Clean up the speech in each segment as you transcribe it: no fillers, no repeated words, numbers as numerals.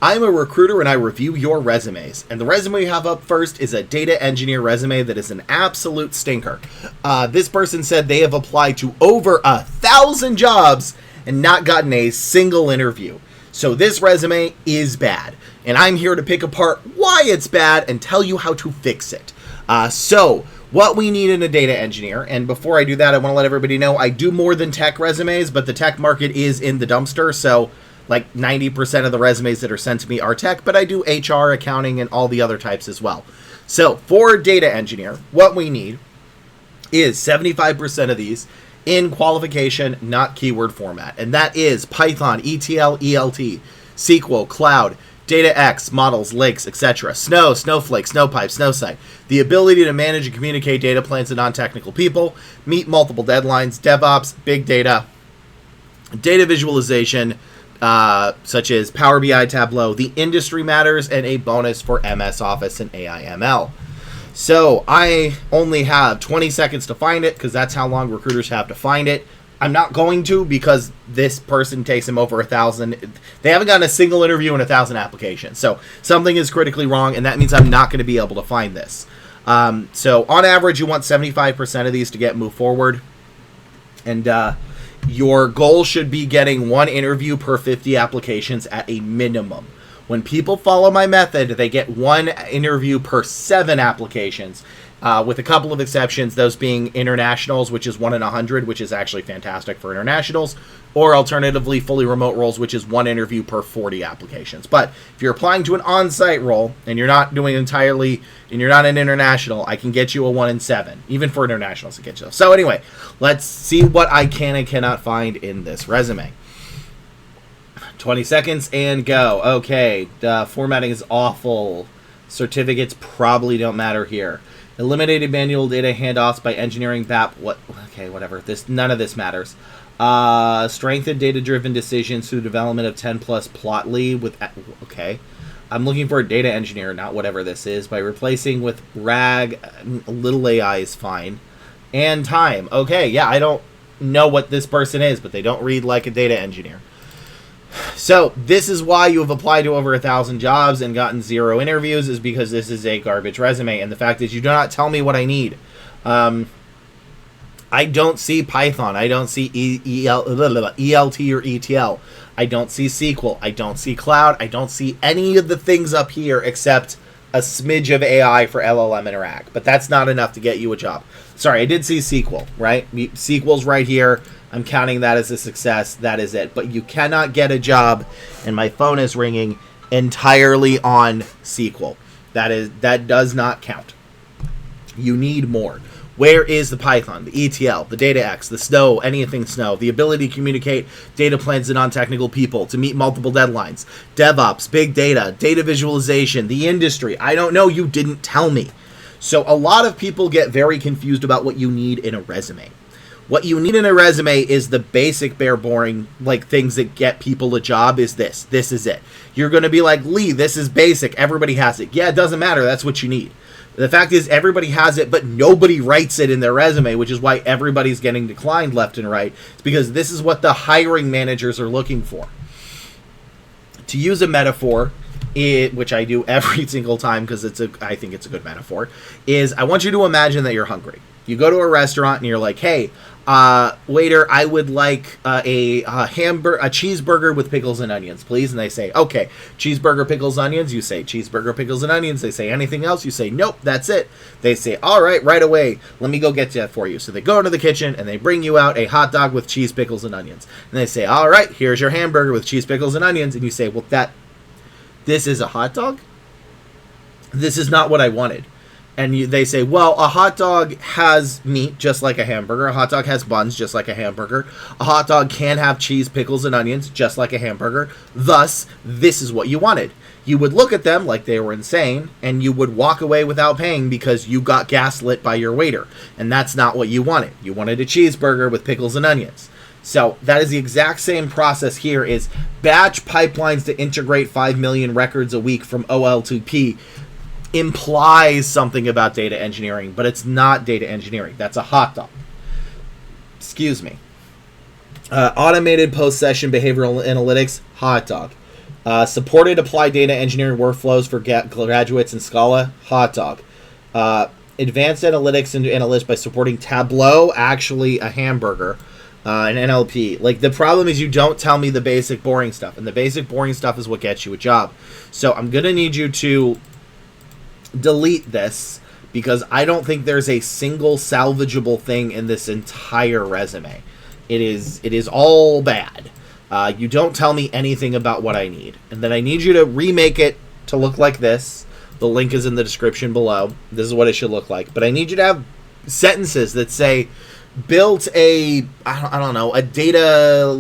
I'm a recruiter and I review your resumes. And the resume we have up first is a data engineer resume that is an absolute stinker. This person said they have applied to over 1,000 jobs and not gotten a single interview. So this resume is bad. And I'm here to pick apart why it's bad and tell you how to fix it. So what we need in a data engineer, and before I do that, I want to let everybody know I do more than tech resumes, but the tech market is in the dumpster, so like 90% of the resumes that are sent to me are tech, but I do HR, accounting, and all the other types as well. So for data engineer, what we need is 75% of these in qualification, not keyword format, and that is Python, ETL, ELT, SQL, Cloud, DataX, models, lakes, etc. Snow, Snowflake, Snowpipe, Snowsight. The ability to manage and communicate data plans to non-technical people, meet multiple deadlines, DevOps, big data, data visualization, such as Power BI, Tableau, the industry matters, and a bonus for MS Office and AIML. So I only have 20 seconds to find it because that's how long recruiters have to find it. I'm not going to because this person takes them over 1,000. They haven't gotten a single interview in 1,000 applications. So something is critically wrong, and that means I'm not going to be able to find this. So on average, you want 75% of these to move forward. And your goal should be getting one interview per 50 applications at a minimum. When people follow my method, they get one interview per 7 applications. With a couple of exceptions, those being internationals, which is 1 in 100, which is actually fantastic for internationals, or alternatively fully remote roles, which is 1 interview per 40 applications. But if you're applying to an on-site role and you're not doing entirely, and you're not an international, I can get you a 1 in 7, even for internationals to get you. So anyway, let's see what I can and cannot find in this resume. 20 seconds and go. Okay, the formatting is awful. Certificates probably don't matter here. Eliminated manual data handoffs by engineering BAP. What? Okay, whatever. None of this matters. Strengthened data-driven decisions through the development of 10+ Plotly with. Okay, I'm looking for a data engineer, not whatever this is. By replacing with RAG, little AI is fine. And time. Okay, yeah, I don't know what this person is, but they don't read like a data engineer. So this is why you have applied to over 1,000 jobs and gotten 0 interviews, is because this is a garbage resume. And the fact is you do not tell me what I need. I don't see Python. I don't see ELT or ETL. I don't see SQL. I don't see Cloud. I don't see any of the things up here except a smidge of AI for LLM and RAG. But that's not enough to get you a job. Sorry, I did see SQL, right? SQL's right here. I'm counting that as a success. That is it. But you cannot get a job, and my phone is ringing, entirely on SQL. That does not count. You need more. Where is the Python, the ETL, the DataX, the Snow, anything Snow, the ability to communicate data plans to non-technical people, to meet multiple deadlines, DevOps, big data, data visualization, the industry? I don't know. You didn't tell me. So a lot of people get very confused about what you need in a resume. What you need in a resume is the basic, bare, boring, like, things that get people a job is this. This is it. You're going to be like, Lee, this is basic. Everybody has it. Yeah, it doesn't matter. That's what you need. The fact is everybody has it, but nobody writes it in their resume, which is why everybody's getting declined left and right. It's because this is what the hiring managers are looking for. To use a metaphor, which I do every single time because I think it's a good metaphor, is I want you to imagine that you're hungry. You go to a restaurant and you're like, hey, waiter, I would like a cheeseburger with pickles and onions, please. And they say, okay, cheeseburger, pickles, onions. You say cheeseburger, pickles, and onions. They say anything else? You say, nope, that's it. They say, all right away. Let me go get that for you. So they go into the kitchen and they bring you out a hot dog with cheese, pickles, and onions. And they say, all right, here's your hamburger with cheese, pickles, and onions. And you say, well, this is a hot dog? This is not what I wanted. And they say, well, a hot dog has meat just like a hamburger. A hot dog has buns just like a hamburger. A hot dog can have cheese, pickles, and onions just like a hamburger. Thus, this is what you wanted. You would look at them like they were insane, and you would walk away without paying because you got gaslit by your waiter. And that's not what you wanted. You wanted a cheeseburger with pickles and onions. So that is the exact same process here, is batch pipelines to integrate 5 million records a week from OL2P implies something about data engineering, but it's not data engineering. That's a hot dog. Excuse me. Automated post-session behavioral analytics, hot dog. Supported applied data engineering workflows for graduates in Scala. Hot dog. Advanced analytics and analytics by supporting Tableau. Actually, a hamburger. An NLP. Like, the problem is you don't tell me the basic boring stuff. And the basic boring stuff is what gets you a job. So I'm going to need you to delete this, because I don't think there's a single salvageable thing in this entire resume. It is all bad. You don't tell me anything about what I need. And then I need you to remake it to look like this. The link is in the description below. This is what it should look like. But I need you to have sentences that say, built a, I don't know, a data,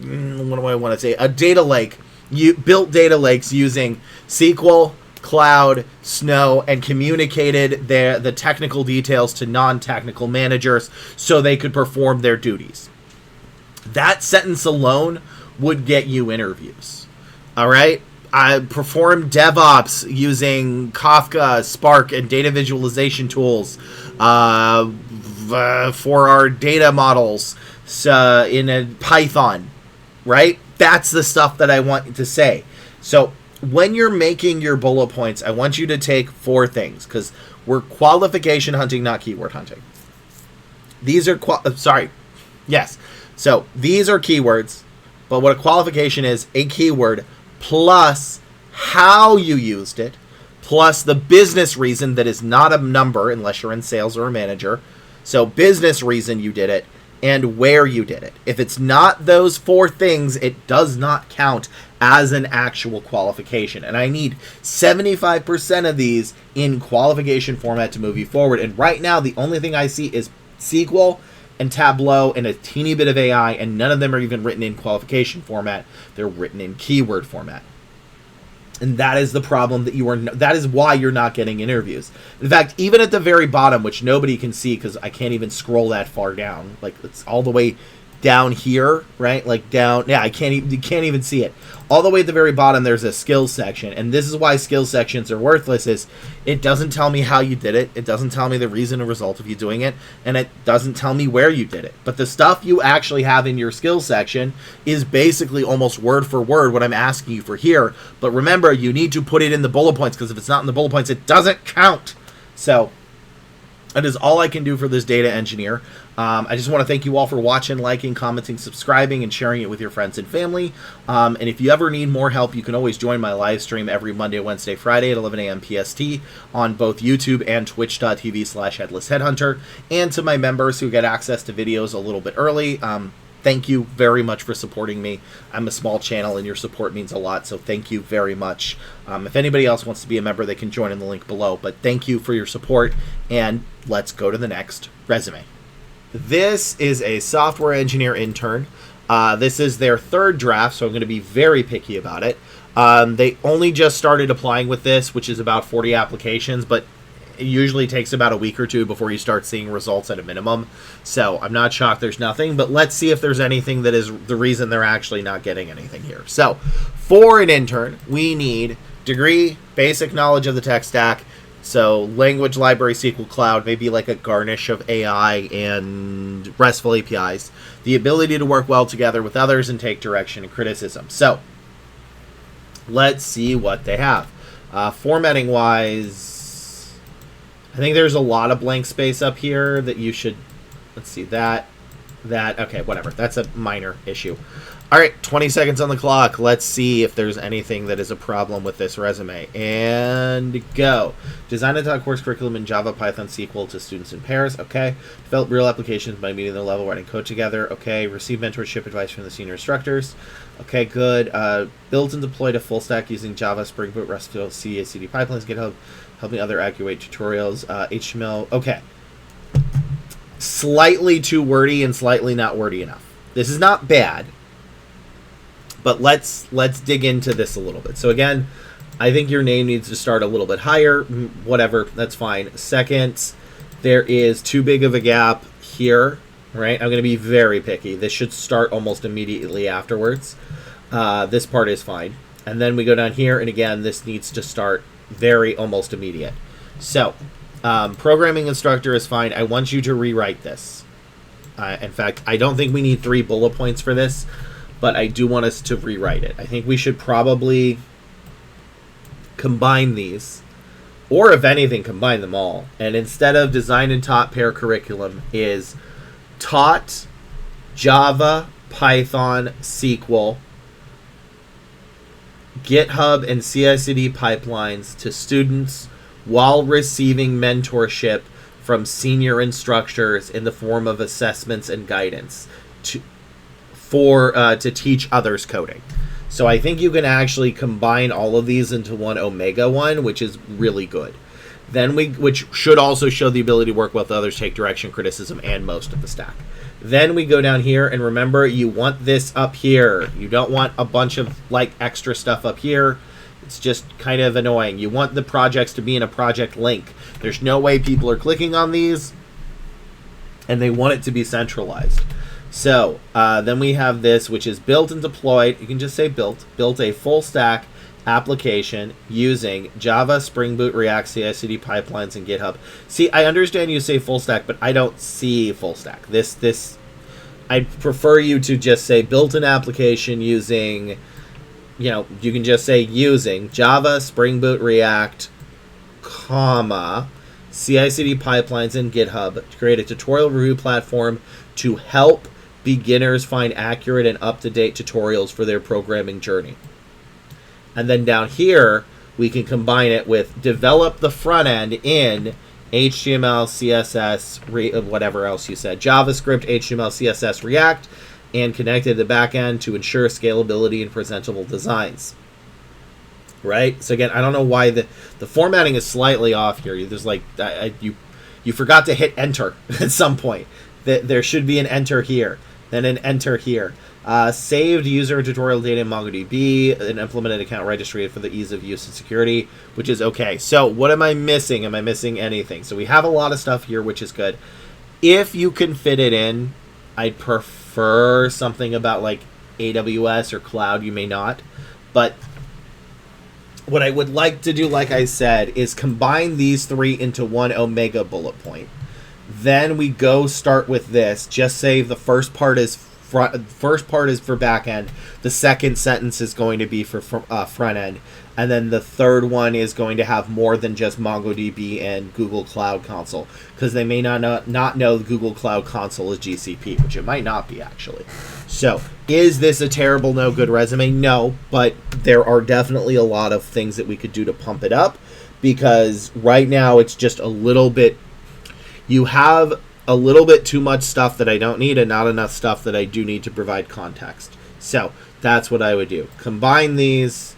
what do I want to say? A data lake. You built data lakes using SQL, Cloud, Snow, and communicated the technical details to non-technical managers so they could perform their duties. That sentence alone would get you interviews. All right? I performed DevOps using Kafka, Spark, and data visualization tools for our data models in a Python, right? That's the stuff that I want to say. So when you're making your bullet points, I want you to take 4 things, because we're qualification hunting, not keyword hunting. These are So these are keywords, but what a qualification is, a keyword plus how you used it, plus the business reason that is not a number unless you're in sales or a manager. So business reason you did it, and where you did it. If it's not those 4 things, it does not count as an actual qualification. And I need 75% of these in qualification format to move you forward. And right now, the only thing I see is SQL and Tableau and a teeny bit of AI, and none of them are even written in qualification format. They're written in keyword format. And that is the problem that is why you're not getting interviews. In fact, even at the very bottom, which nobody can see because I can't even scroll that far down, like it's all the way down here, right? Like down, yeah, you can't even see it. All the way at the very bottom, there's a skills section, and this is why skills sections are worthless. Is it doesn't tell me how you did it, it doesn't tell me the reason or result of you doing it, and it doesn't tell me where you did it. But the stuff you actually have in your skills section is basically almost word for word what I'm asking you for here. But remember, you need to put it in the bullet points, because if it's not in the bullet points, it doesn't count. So that is all I can do for this data engineer. I just want to thank you all for watching, liking, commenting, subscribing, and sharing it with your friends and family. And if you ever need more help, you can always join my live stream every Monday, Wednesday, Friday at 11 a.m. PST on both YouTube and twitch.tv/headlessheadhunter. And to my members who get access to videos a little bit early, thank you very much for supporting me. I'm a small channel, and your support means a lot, so thank you very much. If anybody else wants to be a member, they can join in the link below. But thank you for your support, and let's go to the next resume. This is a software engineer intern. This is their 3rd draft, so I'm going to be very picky about it. They only just started applying with this, which is about 40 applications, but it usually takes about a week or 2 before you start seeing results at a minimum. So I'm not shocked there's nothing, but let's see if there's anything that is the reason they're actually not getting anything here. So for an intern, we need degree, basic knowledge of the tech stack, so language, library, SQL, Cloud, maybe like a garnish of AI and RESTful APIs. The ability to work well together with others and take direction and criticism. So let's see what they have. Formatting wise, I think there's a lot of blank space up here that you should, let's see, that, okay, whatever. That's a minor issue. All right, 20 seconds on the clock. Let's see if there's anything that is a problem with this resume. And go. Design a taught course curriculum in Java, Python, SQL to students in Paris. Okay. Develop real applications by meeting their level, writing code together. Okay. Receive mentorship advice from the senior instructors. Okay, good. Build and deploy a full stack using Java, Spring Boot, RESTful, CI/CD pipelines, GitHub, helping other accurate tutorials, HTML. Okay. Slightly too wordy and slightly not wordy enough. This is not bad. But let's dig into this a little bit. So again, I think your name needs to start a little bit higher. Whatever, that's fine. Second, there is too big of a gap here, right? I'm going to be very picky. This should start almost immediately afterwards. This part is fine. And then we go down here, and again, this needs to start very almost immediate. So, programming instructor is fine. I want you to rewrite this. In fact, I don't think we need 3 bullet points for this. but I do want us to rewrite it. I think we should probably combine these, or if anything, combine them all. And instead of design and taught pair curriculum is taught Java, Python, SQL, GitHub, and CI/CD pipelines to students while receiving mentorship from senior instructors in the form of assessments and guidance to teach others coding. So I think you can actually combine all of these into one Omega one, which is really good. Then which should also show the ability to work with others, take direction, criticism, and most of the stack. Then we go down here, and remember, you want this up here. You don't want a bunch of like extra stuff up here. It's just kind of annoying. You want the projects to be in a project link. There's no way people are clicking on these, and they want it to be centralized. So then we have this, which is built and deployed. You can just say built a full stack application using Java, Spring Boot, React, CI/CD pipelines, and GitHub. See, I understand you say full stack, but I don't see full stack. This I'd prefer you to just say built an application using, you can just say using Java, Spring Boot, React, comma, CI/CD pipelines, and GitHub to create a tutorial review platform to help beginners find accurate and up-to-date tutorials for their programming journey. And then down here, we can combine it with develop the front end in HTML, CSS, whatever else you said, JavaScript, HTML, CSS, React, and connected to the back end to ensure scalability and presentable designs. Right? So again, I don't know why the formatting is slightly off here. There's like you forgot to hit enter at some point. There should be an enter here, then an enter here. Saved user tutorial data in MongoDB, an implemented account registry for the ease of use and security, which is okay. So what am I missing? Am I missing anything? So we have a lot of stuff here, which is good. If you can fit it in, I'd prefer something about like AWS or cloud. You may not. But what I would like to do, like I said, is combine these three into one Omega bullet point. Then we go start with this. Just say the first part is for back end. The second sentence is going to be for front end. And then the third one is going to have more than just MongoDB and Google Cloud Console, because they may not know Google Cloud Console is GCP, which it might not be actually. So is this a terrible, no good resume? No, but there are definitely a lot of things that we could do to pump it up, because right now it's just a little bit, you have a little bit too much stuff that I don't need and not enough stuff that I do need to provide context. So that's what I would do. Combine these.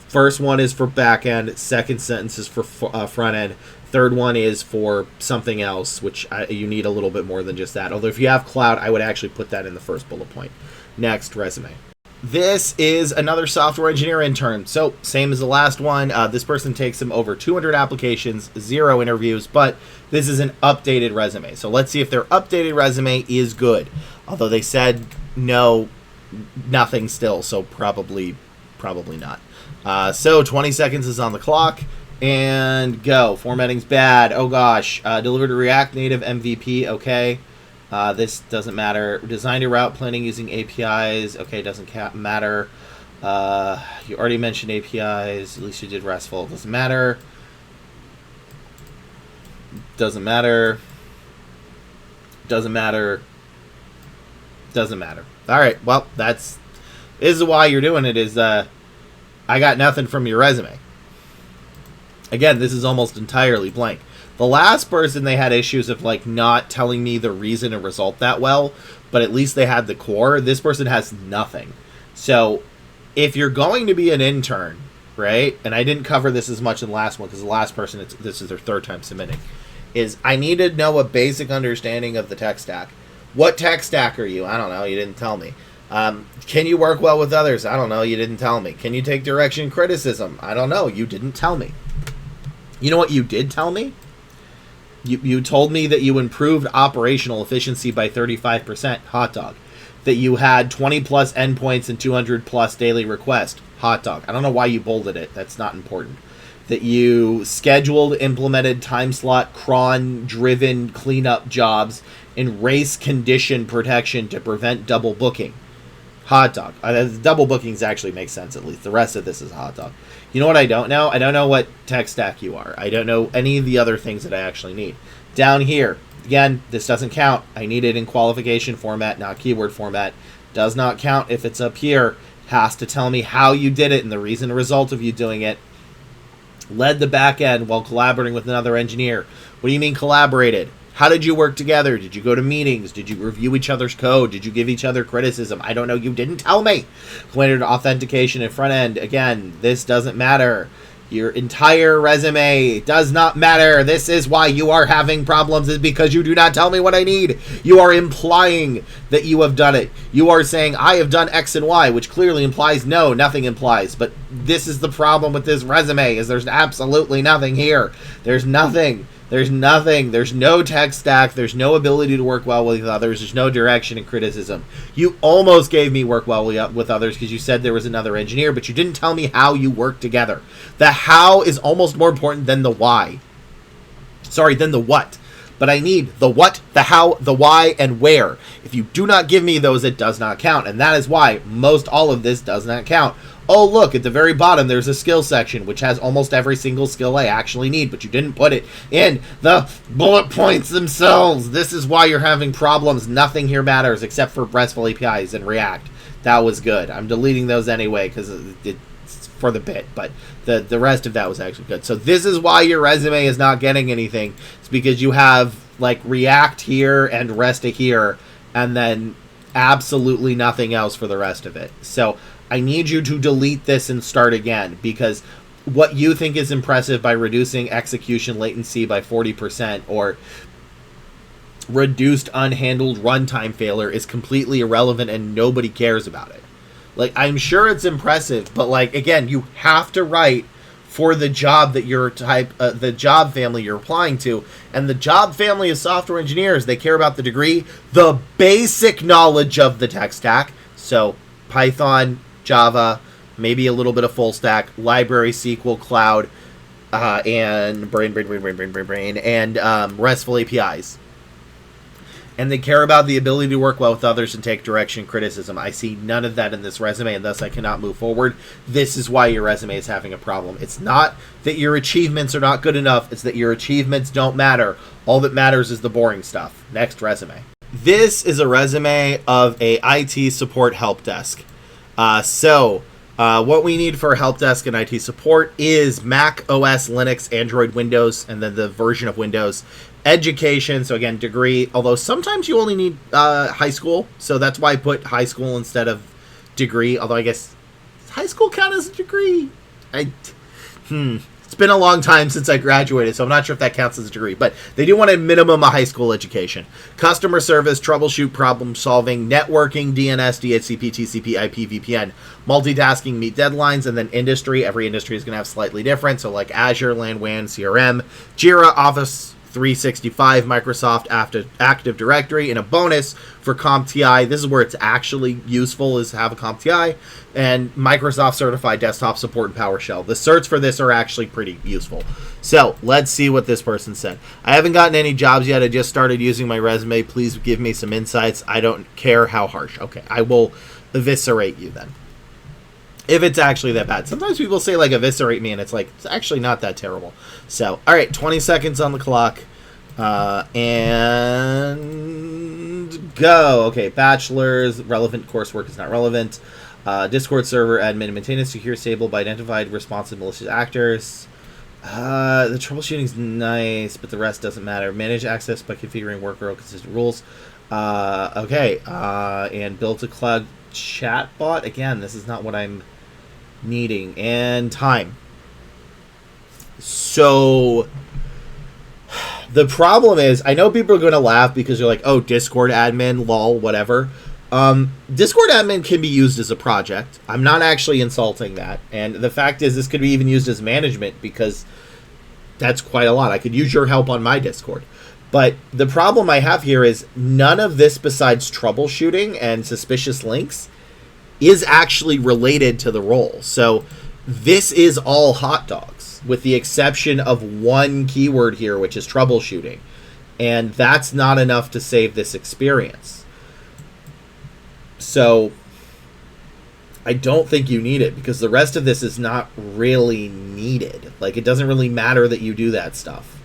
First one is for back end. Second sentence is for front end. Third one is for something else, which you need a little bit more than just that. Although if you have cloud, I would actually put that in the first bullet point. Next, resume. This is another software engineer intern. So same as the last one. This person takes them over 200 applications, 0 interviews, but this is an updated resume. So let's see if their updated resume is good. Although they said no, nothing still, so probably not. So 20 seconds is on the clock, and go. Formatting's bad. Oh gosh. Delivered a React Native MVP. Okay. This doesn't matter. Designed a route planning using APIs. Okay, doesn't matter. You already mentioned APIs. At least you did RESTful. Doesn't matter. Doesn't matter. Doesn't matter. Doesn't matter. All right. Well, this is why you're doing it. Is I got nothing from your resume. Again, this is almost entirely blank. The last person, they had issues of like not telling me the reason and result that well, but at least they had the core. This person has nothing. So if you're going to be an intern, right, and I didn't cover this as much in the last one because the last person, this is their third time submitting, is I need to know a basic understanding of the tech stack. What tech stack are you? I don't know. You didn't tell me. Can you work well with others? I don't know. You didn't tell me. Can you take direction and criticism? I don't know. You didn't tell me. You know what you did tell me? You told me that you improved operational efficiency by 35%, hot dog. That you had 20 plus endpoints and 200 plus daily requests, hot dog. I don't know why you bolded it. That's not important. That you scheduled, implemented time slot, cron-driven cleanup jobs and race condition protection to prevent double booking, Hot dog. Double bookings actually makes sense, at least. The rest of this is a hot dog. You know what I don't know? I don't know what tech stack you are. I don't know any of the other things that I actually need. Down here, again, this doesn't count. I need it in qualification format, not keyword format. Does not count if it's up here. Has to tell me how you did it and the reason and result of you doing it. Led the back end while collaborating with another engineer. What do you mean collaborated? How did you work together? Did you go to meetings? Did you review each other's code? Did you give each other criticism? I don't know. You didn't tell me. Completed authentication and front end. Again, this doesn't matter. Your entire resume does not matter. This is why you are having problems, is because you do not tell me what I need. You are implying that you have done it. You are saying, I have done X and Y, which clearly implies no, nothing implies. But this is the problem with this resume, is there's absolutely nothing here. There's nothing. There's nothing. There's no tech stack. There's no ability to work well with others. There's no direction and criticism. You almost gave me work well with others because you said there was another engineer, but you didn't tell me how you work together. The how is almost more important than the why. Sorry, than the what. But I need the what, the how, the why, and where. If you do not give me those, it does not count. And that is why most all of this does not count. Oh, look, at the very bottom, there's a skill section, which has almost every single skill I actually need, but you didn't put it in the bullet points themselves. This is why you're having problems. Nothing here matters except for RESTful APIs and React. That was good. I'm deleting those anyway because it's for the bit, but the rest of that was actually good. So this is why your resume is not getting anything. It's because you have, like, React here and REST here, and then absolutely nothing else for the rest of it. So I need you to delete this and start again, because what you think is impressive by reducing execution latency by 40% or reduced unhandled runtime failure is completely irrelevant and nobody cares about it. Like, I'm sure it's impressive, but, like, again, you have to write for the job that you're the job family you're applying to, and the job family of software engineers, they care about the degree, the basic knowledge of the tech stack. So Python, Java, maybe a little bit of full stack, library, SQL, cloud, and and RESTful APIs. And they care about the ability to work well with others and take direction and criticism. I see none of that in this resume, and thus I cannot move forward. This is why your resume is having a problem. It's not that your achievements are not good enough. It's that your achievements don't matter. All that matters is the boring stuff. Next resume. This is a resume of a IT support help desk. What we need for help desk and IT support is Mac OS, Linux, Android, Windows, and then the version of Windows. Education, so again, degree, although sometimes you only need high school, so that's why I put high school instead of degree, although I guess high school count as a degree? It's been a long time since I graduated, so I'm not sure if that counts as a degree, but they do want a minimum of high school education. Customer service, troubleshoot, problem solving, networking, DNS, DHCP, TCP, IP, VPN, multitasking, meet deadlines, and then industry. Every industry is going to have slightly different, so like Azure, LAN, WAN, CRM, Jira, Office 365, Microsoft Active Directory, and a bonus for CompTIA. This is where it's actually useful, is to have a CompTIA, and Microsoft Certified Desktop Support and PowerShell. The certs for this are actually pretty useful. So let's see what this person said. I haven't gotten any jobs yet. I just started using my resume. Please give me some insights. I don't care how harsh. Okay, I will eviscerate you then, if it's actually that bad. Sometimes people say, like, eviscerate me, and it's like, it's actually not that terrible. So, all right, 20 seconds on the clock. And go. Okay, bachelor's, relevant coursework is not relevant. Discord server, admin, maintenance, secure, stable, by identified, responsive, malicious actors. The troubleshooting's nice, but the rest doesn't matter. Manage access by configuring workflow consistent rules. And build a cloud chatbot. Again, this is not what I'm needing. And time. So the problem is, I know people are going to laugh because you're like, oh, Discord admin, lol, whatever. Discord admin can be used as a project. I'm not actually insulting that. And the fact is, this could be even used as management, because that's quite a lot. I could use your help on my Discord. But the problem I have here is none of this, besides troubleshooting and suspicious links, is actually related to the role. So this is all hot dogs, with the exception of one keyword here, which is troubleshooting. And that's not enough to save this experience. So I don't think you need it because the rest of this is not really needed. Like, it doesn't really matter that you do that stuff.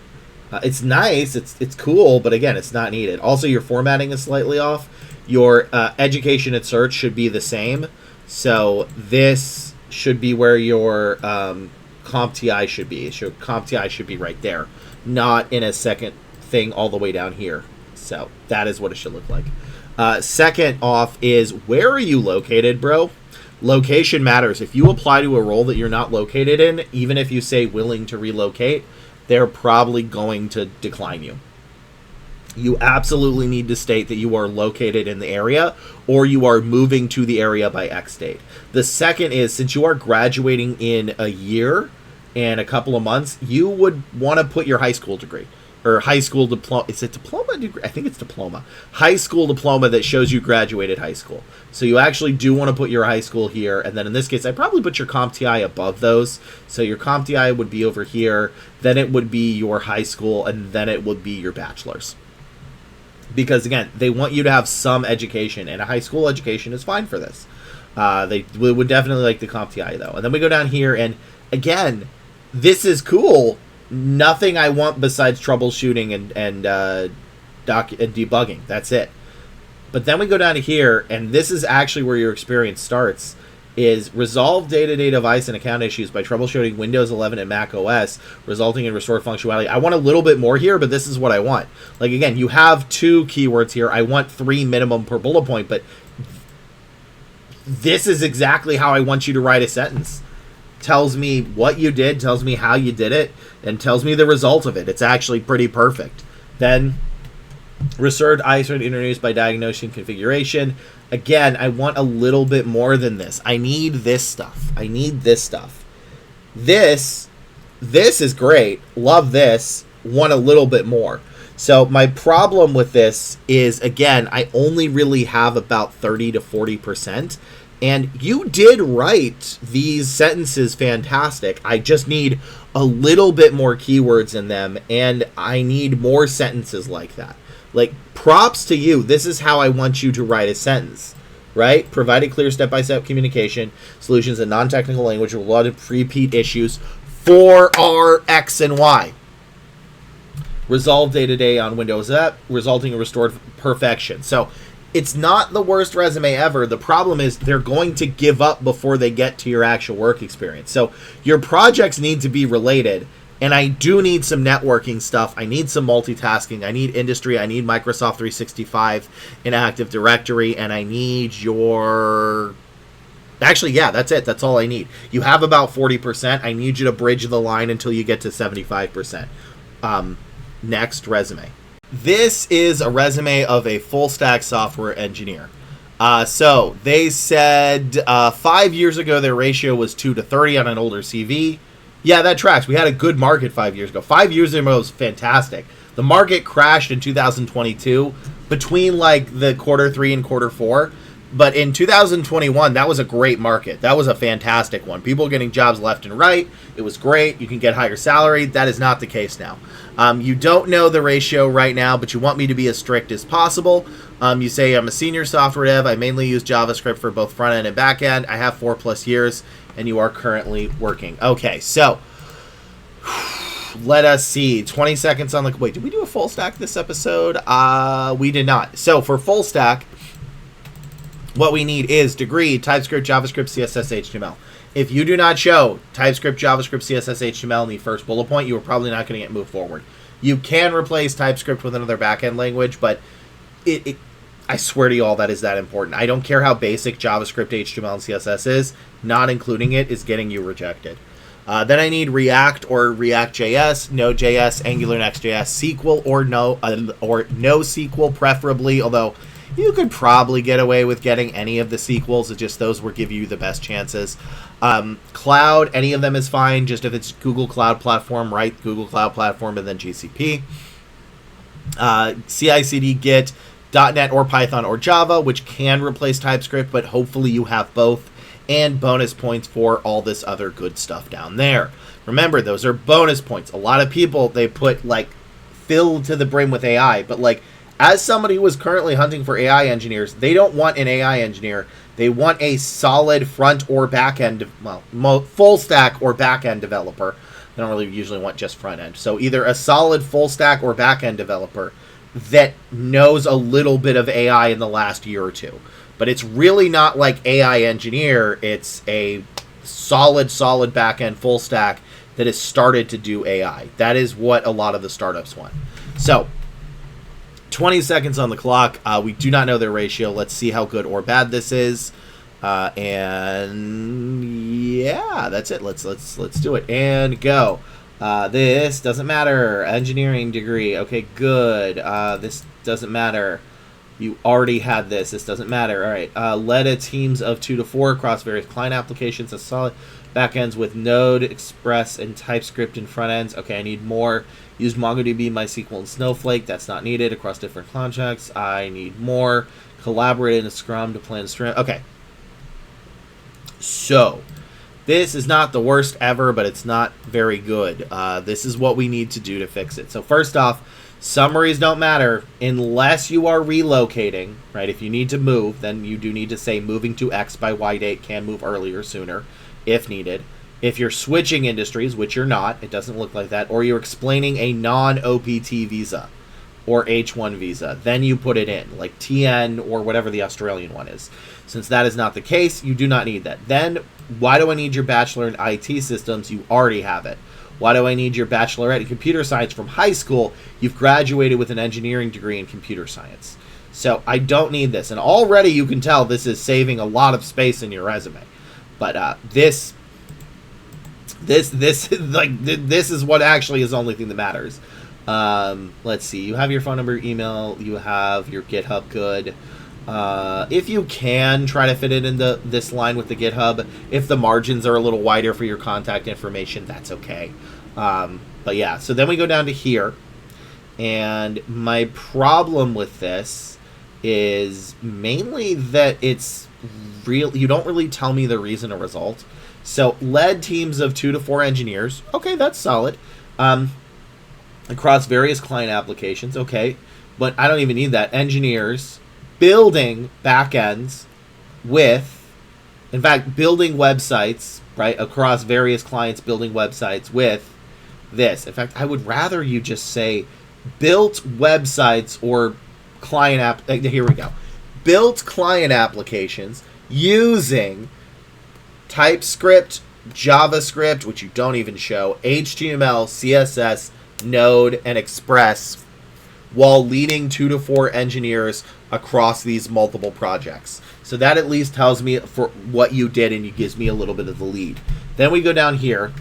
It's nice, it's cool, but again, it's not needed. Also, your formatting is slightly off. Your education and search should be the same. So this should be where your CompTI should be. So CompTI should be right there, not in a second thing all the way down here. So that is what it should look like. Second off is, where are you located, bro? Location matters. If you apply to a role that you're not located in, even if you say willing to relocate, they're probably going to decline you. You absolutely need to state that you are located in the area or you are moving to the area by X date. The second is, since you are graduating in a year and a couple of months, you would want to put your high school degree or high school diploma. Is it diploma degree? I think it's diploma. High school diploma that shows you graduated high school. So you actually do want to put your high school here. And then in this case, I probably put your CompTI above those. So your CompTI would be over here. Then it would be your high school. And then it would be your bachelor's. Because again, they want you to have some education. And a high school education is fine for this. They would definitely like the CompTI though. And then we go down here. And again, this is cool. Nothing I want besides troubleshooting and debugging. That's it. But then we go down to here, and this is actually where your experience starts, is resolve day-to-day device and account issues by troubleshooting Windows 11 and Mac OS, resulting in restored functionality. I want a little bit more here, but this is what I want. Like, again, you have 2 keywords here. I want 3 minimum per bullet point, but this is exactly how I want you to write a sentence. Tells me what you did, tells me how you did it, and tells me the result of it. It's actually pretty perfect. Then, restored ISO introduced by diagnosing configuration. Again, I want a little bit more than this. I need this stuff. I need this stuff. This is great. Love this. Want a little bit more. So my problem with this is, again, I only really have about 30 to 40%. And you did write these sentences fantastic. I just need a little bit more keywords in them, and I need more sentences like that. Like, props to you. This is how I want you to write a sentence, right? Provide a clear step-by-step communication, solutions in non-technical language with a lot of repeat issues for our X and Y. Resolve day-to-day on Windows app, resulting in restored perfection. So, it's not the worst resume ever. The problem is they're going to give up before they get to your actual work experience. So your projects need to be related, and I do need some networking stuff. I need some multitasking. I need industry. I need Microsoft 365 in Active Directory, and I need your... Actually, yeah, that's it. That's all I need. You have about 40%. I need you to bridge the line until you get to 75%. Next resume. This is a resume of a full-stack software engineer. So they said 5 years ago their ratio was 2 to 30 on an older CV. Yeah, that tracks. We had a good market 5 years ago. 5 years ago was fantastic. The market crashed in 2022 between like the quarter 3 and quarter 4. But in 2021, that was a great market. That was a fantastic one. People getting jobs left and right. It was great. You can get higher salary. That is not the case now. You don't know the ratio right now, but you want me to be as strict as possible. You say, I'm a senior software dev. I mainly use JavaScript for both front end and back end. I have 4+ years, and you are currently working. Okay, so let us see. 20 seconds on the... Wait, did we do a full stack this episode? We did not. So for full stack, what we need is degree, TypeScript, JavaScript, CSS, HTML. If you do not show TypeScript, JavaScript, CSS, HTML in the first bullet point, you are probably not going to get moved forward. You can replace TypeScript with another backend language, but I swear to you all, that is that important. I don't care how basic JavaScript, HTML, and CSS is. Not including it is getting you rejected. Then I need React or React.js, Node.js, Angular, Next.js, SQL or no SQL preferably, although you could probably get away with getting any of the sequels. It's just those will give you the best chances. Cloud, any of them is fine. Just if it's Google Cloud Platform, right? Google Cloud Platform and then GCP. CI/CD, Git, .NET or Python or Java, which can replace TypeScript, but hopefully you have both. And bonus points for all this other good stuff down there. Remember, those are bonus points. A lot of people, they put like filled to the brim with AI, but like, as somebody who is currently hunting for AI engineers, they don't want an AI engineer. They want a solid front or back end, well, full stack or back end developer. They don't really usually want just front end. So either a solid full stack or back end developer that knows a little bit of AI in the last year or two. But it's really not like AI engineer. It's a solid back end full stack that has started to do AI. That is what a lot of the startups want. So 20 seconds on the clock. We do not know their ratio. Let's see how good or bad this is. And yeah, that's it. Let's do it and go. This doesn't matter. Engineering degree. Okay, good. This doesn't matter. You already had this. This doesn't matter. All right. Led a teams of 2 to 4 across various client applications. A solid backends with Node, Express, and TypeScript in front ends. Okay, I need more. Used MongoDB, MySQL, and Snowflake. That's not needed across different contracts. I need more. Collaborated in Scrum to plan sprint. Okay. So, this is not the worst ever, but it's not very good. This is what we need to do to fix it. So, first off, summaries don't matter unless you are relocating, right? If you need to move, then you do need to say moving to X by Y date, can move earlier, sooner, if needed. If you're switching industries, which you're not, it doesn't look like that, or you're explaining a non-OPT visa or H1 visa, then you put it in, like TN or whatever the Australian one is. Since that is not the case, you do not need that. Then, why do I need your bachelor in IT systems? You already have it. Why do I need your bachelorette in computer science from high school? You've graduated with an engineering degree in computer science. So I don't need this. And already you can tell this is saving a lot of space in your resume. But this is what actually is the only thing that matters. Let's see. You have your phone number, email. You have your GitHub. Good. If you can, try to fit it into this line with the GitHub. If the margins are a little wider for your contact information, that's okay. But yeah, so then we go down to here. And my problem with this is mainly that it's real. You don't really tell me the reason or result. So led teams of 2 to 4 engineers. Okay, that's solid. Across various client applications. Okay, but I don't even need that. Engineers building backends with, in fact, building websites, right, across various clients, building websites with this. In fact, I would rather you just say built websites or client app. Here we go. Built client applications using TypeScript, JavaScript, which you don't even show, HTML, CSS, Node, and Express, while leading 2 to 4 engineers across these multiple projects. So that at least tells me for what you did, and it gives me a little bit of the lead. Then we go down here,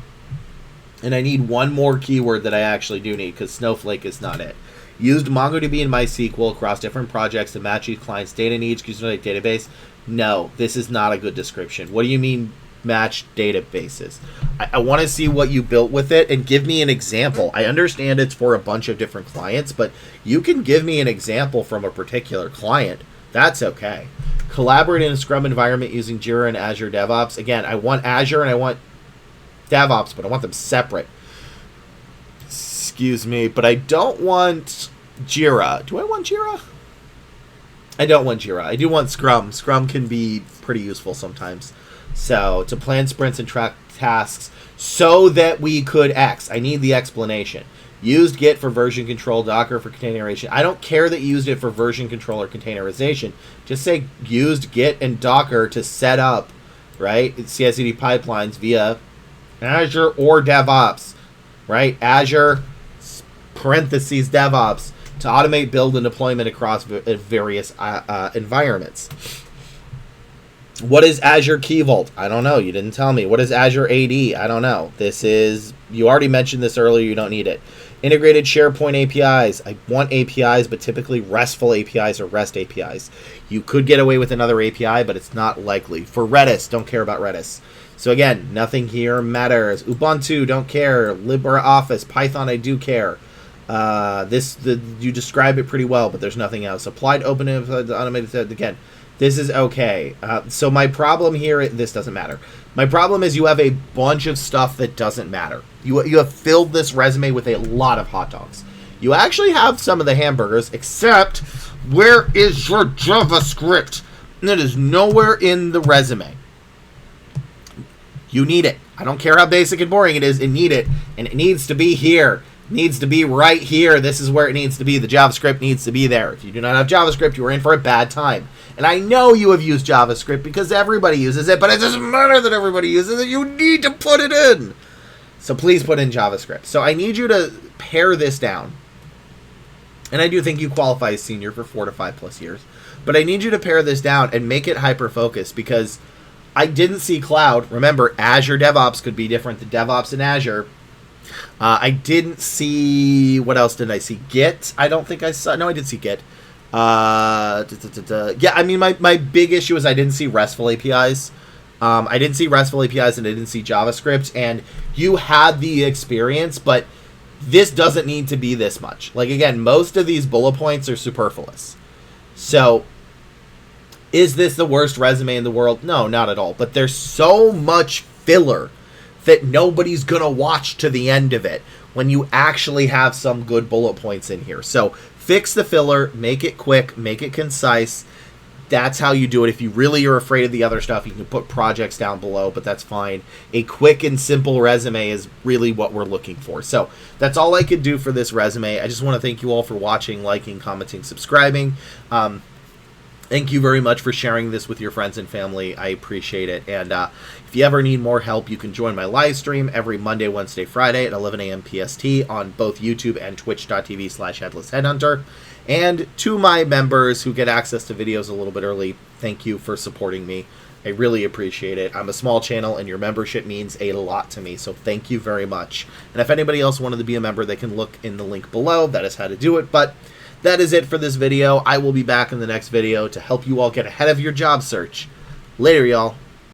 and I need one more keyword that I actually do need, because Snowflake is not it. Used MongoDB and MySQL across different projects to match each client's data needs, Snowflake database. No, this is not a good description. What do you mean match databases? I want to see what you built with it and give me an example. I understand it's for a bunch of different clients, but you can give me an example from a particular client. That's okay. Collaborate in a Scrum environment using Jira and Azure DevOps. Again, I want Azure and I want DevOps, but I want them separate. Excuse me, but I don't want Jira. Do I want Jira? I don't want Jira. I do want Scrum. Scrum can be pretty useful sometimes. So, to plan sprints and track tasks so that we could X. I need the explanation. Used Git for version control, Docker for containerization. I don't care that you used it for version control or containerization. Just say used Git and Docker to set up, right, CI/CD pipelines via Azure or DevOps, right? Azure, parentheses, DevOps, to automate build and deployment across various environments. What is Azure Key Vault? I don't know. You didn't tell me. What is Azure AD? I don't know. This is, you already mentioned this earlier. You don't need it. Integrated SharePoint APIs. I want APIs, but typically RESTful APIs or REST APIs. You could get away with another API, but it's not likely. For Redis, don't care about Redis. So again, nothing here matters. Ubuntu, don't care. LibreOffice, Python, I do care. You describe it pretty well, but there's nothing else. Applied open automated, again, this is okay. So my problem here, this doesn't matter. My problem is you have a bunch of stuff that doesn't matter. You have filled this resume with a lot of hot dogs. You actually have some of the hamburgers, except where is your JavaScript? That is nowhere in the resume. You need it. I don't care how basic and boring it is. It need it, and it needs to be here. It needs to be right here. This is where it needs to be. The JavaScript needs to be there. If you do not have JavaScript, you are in for a bad time. And I know you have used JavaScript because everybody uses it, but it doesn't matter that everybody uses it. You need to put it in. So please put in JavaScript. So I need you to pare this down. And I do think you qualify as senior for 4 to 5 plus years. But I need you to pare this down and make it hyper-focused, because I didn't see cloud. Remember, Azure DevOps could be different than DevOps in Azure. I didn't see... What else did I see? Git? I don't think I saw... No, I did see Git. Yeah, I mean, my big issue is I didn't see RESTful APIs. I didn't see RESTful APIs, and I didn't see JavaScript. And you had the experience, but this doesn't need to be this much. Like, again, most of these bullet points are superfluous. So, is this the worst resume in the world? No, not at all. But there's so much filler that nobody's going to watch to the end of it when you actually have some good bullet points in here. So, fix the filler, make it quick, make it concise. That's how you do it. If you really are afraid of the other stuff, you can put projects down below, but that's fine. A quick and simple resume is really what we're looking for. So that's all I could do for this resume. I just want to thank you all for watching, liking, commenting, subscribing. Thank you very much for sharing this with your friends and family. I appreciate it. And if you ever need more help, you can join my live stream every Monday, Wednesday, Friday at 11 a.m. PST on both YouTube and twitch.tv/headlessheadhunter. And to my members who get access to videos a little bit early, thank you for supporting me. I really appreciate it. I'm a small channel, and your membership means a lot to me, so thank you very much. And if anybody else wanted to be a member, they can look in the link below. That is how to do it. But that is it for this video. I will be back in the next video to help you all get ahead of your job search. Later, y'all.